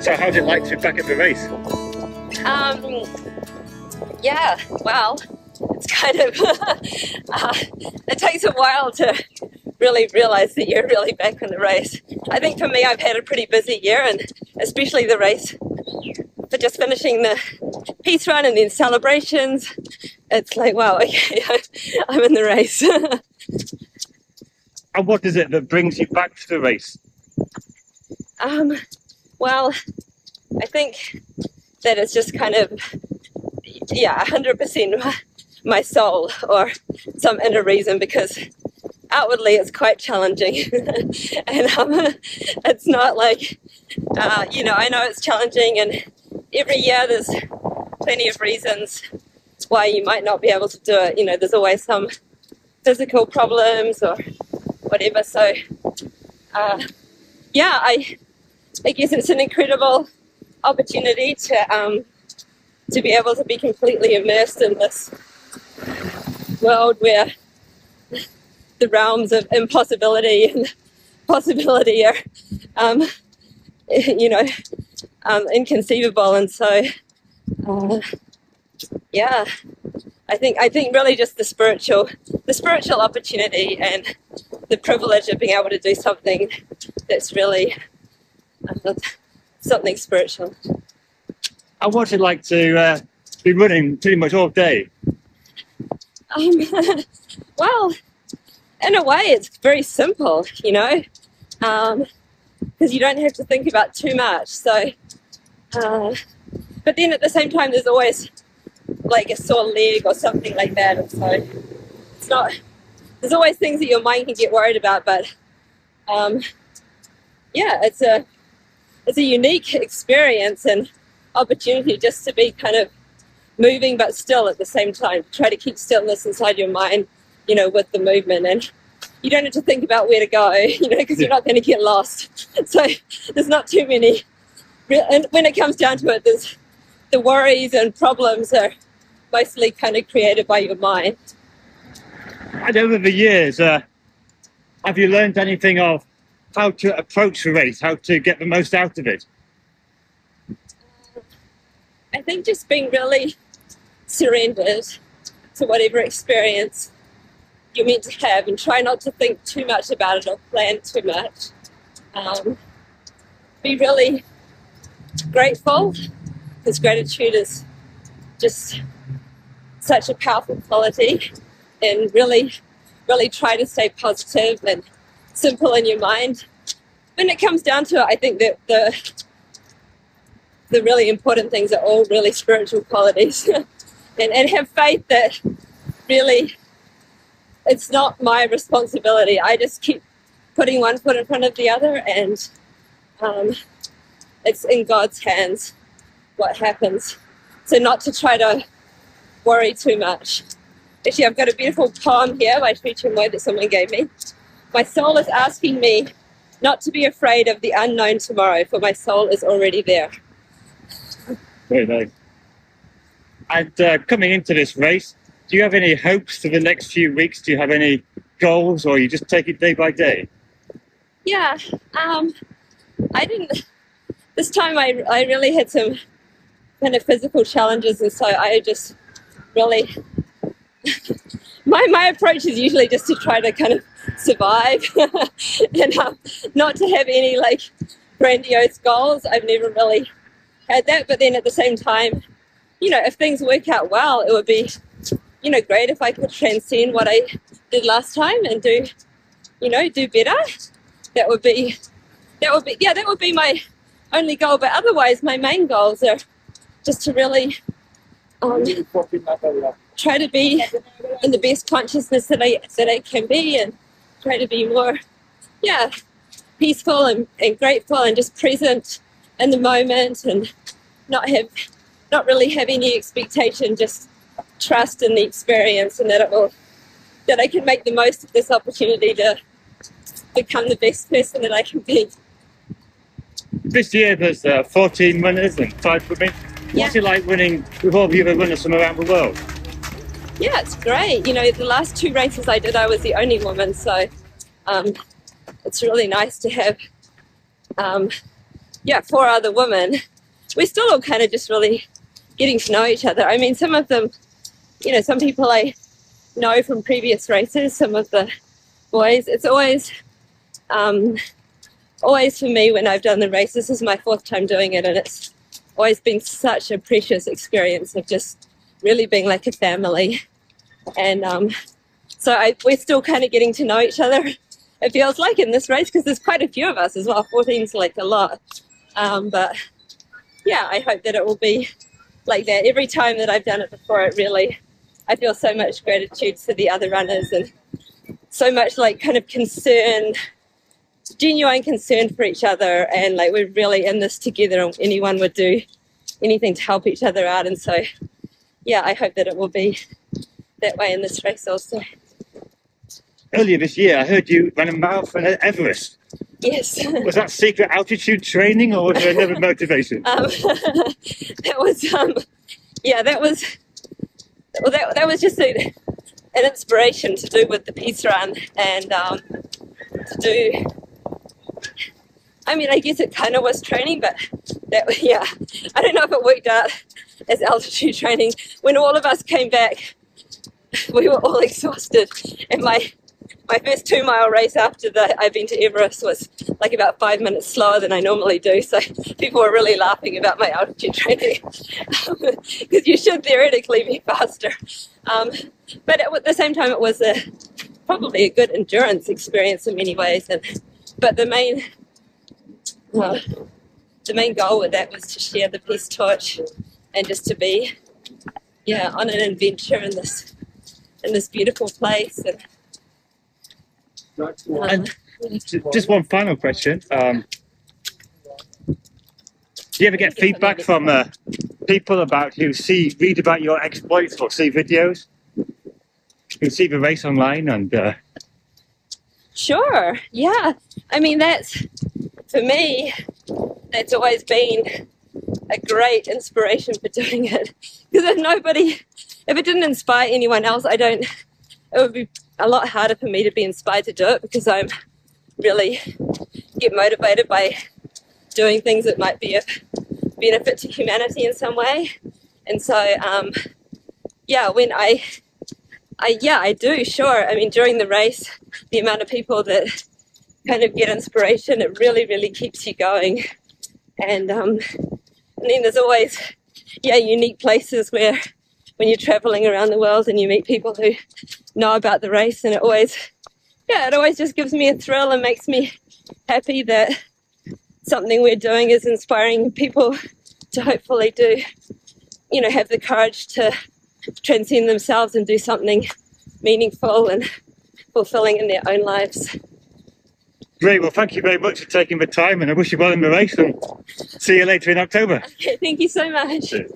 So how's it like to be back at the race? Yeah, well, it's kind of, it takes a while to really realise that you're really back in the race. I think for me, I've had a pretty busy year, and especially the race, for just finishing the peace run and then celebrations, it's like, wow, okay, I'm in the race. And what is it that brings you back to the race? Well, I think that it's just kind of, yeah, 100% my soul or some inner reason, because outwardly it's quite challenging. And it's not like, you know, I know it's challenging, and every year there's plenty of reasons why you might not be able to do it. You know, there's always some physical problems or whatever. So, yeah, I guess it's an incredible opportunity to be able to be completely immersed in this world where the realms of impossibility and possibility are, you know, inconceivable. And so, yeah, I think really just the spiritual opportunity and the privilege of being able to do something that's really something spiritual. And what's it like to be running pretty much all day? Well, in a way, it's very simple, you know, because you don't have to think about too much. So, but then at the same time, there's always like a sore leg or something like that. And so it's not, there's always things that your mind can get worried about. But yeah, it's a unique experience and opportunity just to be kind of moving but still at the same time. Try to keep stillness inside your mind, you know, with the movement, and you don't have to think about where to go, you know, because you're not going to get lost. So there's not too many, and when it comes down to it, there's the worries and problems are mostly kind of created by your mind. And over the years, have you learned anything of how to approach the race, how to get the most out of it? I think just being really surrendered to whatever experience you're meant to have, and try not to think too much about it or plan too much. Be really grateful, because gratitude is just such a powerful quality, and really try to stay positive and simple in your mind. When it comes down to it, I think that the really important things are all really spiritual qualities. and have faith that really it's not my responsibility. I just keep putting one foot in front of the other, and it's in God's hands what happens. So not to try to worry too much. Actually, I've got a beautiful poem here by Sri Chinmoy that someone gave me. My soul is asking me not to be afraid of the unknown tomorrow, for my soul is already there. Very nice. And coming into this race, do you have any hopes for the next few weeks? Do you have any goals, or you just take it day by day? Yeah, I didn't. This time I really had some kind of physical challenges, and so I just really my approach is usually just to try to kind of survive and not to have any like grandiose goals. I've never really had that, but then at the same time, you know, if things work out well, it would be, you know, great if I could transcend what I did last time and do, you know, do better. That would be my only goal. But otherwise, my main goals are just to really try to be in the best consciousness that I can be, and try to be more, yeah, peaceful and grateful and just present in the moment, and not really have any expectation, just trust in the experience, and that I can make the most of this opportunity to become the best person that I can be. This year there's 14 runners and 5 women. What's it like running with all the other runners from around the world? Yeah, it's great. You know, the last 2 races I did, I was the only woman, so it's really nice to have, 4 other women. We're still all kind of just really getting to know each other. I mean, some of them, you know, some people I know from previous races, some of the boys. It's always for me when I've done the race, this is my 4th time doing it, and it's always been such a precious experience of just really being like a family. And so we're still kind of getting to know each other, it feels like, in this race, because there's quite a few of us as well. 14's like a lot. But yeah, I hope that it will be like that. Every time that I've done it before, I feel so much gratitude to the other runners, and so much like kind of concern, genuine concern for each other, and like we're really in this together, and anyone would do anything to help each other out. And so yeah, I hope that it will be that way in this race also. Earlier this year, I heard you ran a marathon at Everest. Yes. Was that secret altitude training, or was there another motivation? That was that was just an inspiration to do with the peace run, and to do. I mean, I guess it kind of was training, but I don't know if it worked out as altitude training. When all of us came back, we were all exhausted, and my first 2-mile race after I've been to Everest was like about 5 minutes slower than I normally do, so people were really laughing about my altitude training, because you should theoretically be faster. But at the same time, it was probably a good endurance experience in many ways. But the main goal with that was to share the peace torch, and just to be on an adventure in this beautiful place. And just one final question. Do you ever get feedback from people who read about your exploits or see videos, who see the race online? And Sure, yeah. I mean, for me, that's always been a great inspiration for doing it. Because if it didn't inspire anyone else, it would be a lot harder for me to be inspired to do it, because I'm really get motivated by doing things that might be of benefit to humanity in some way. And so, when I do, sure. I mean, during the race, the amount of people that kind of get inspiration, it really, really keeps you going. And then there's always, unique places where when you're traveling around the world and you meet people who know about the race, and it always just gives me a thrill and makes me happy that something we're doing is inspiring people to hopefully have the courage to transcend themselves and do something meaningful and fulfilling in their own lives. Great. Well, thank you very much for taking the time, and I wish you well in the race, and see you later in October. Okay, thank you so much. Cheers.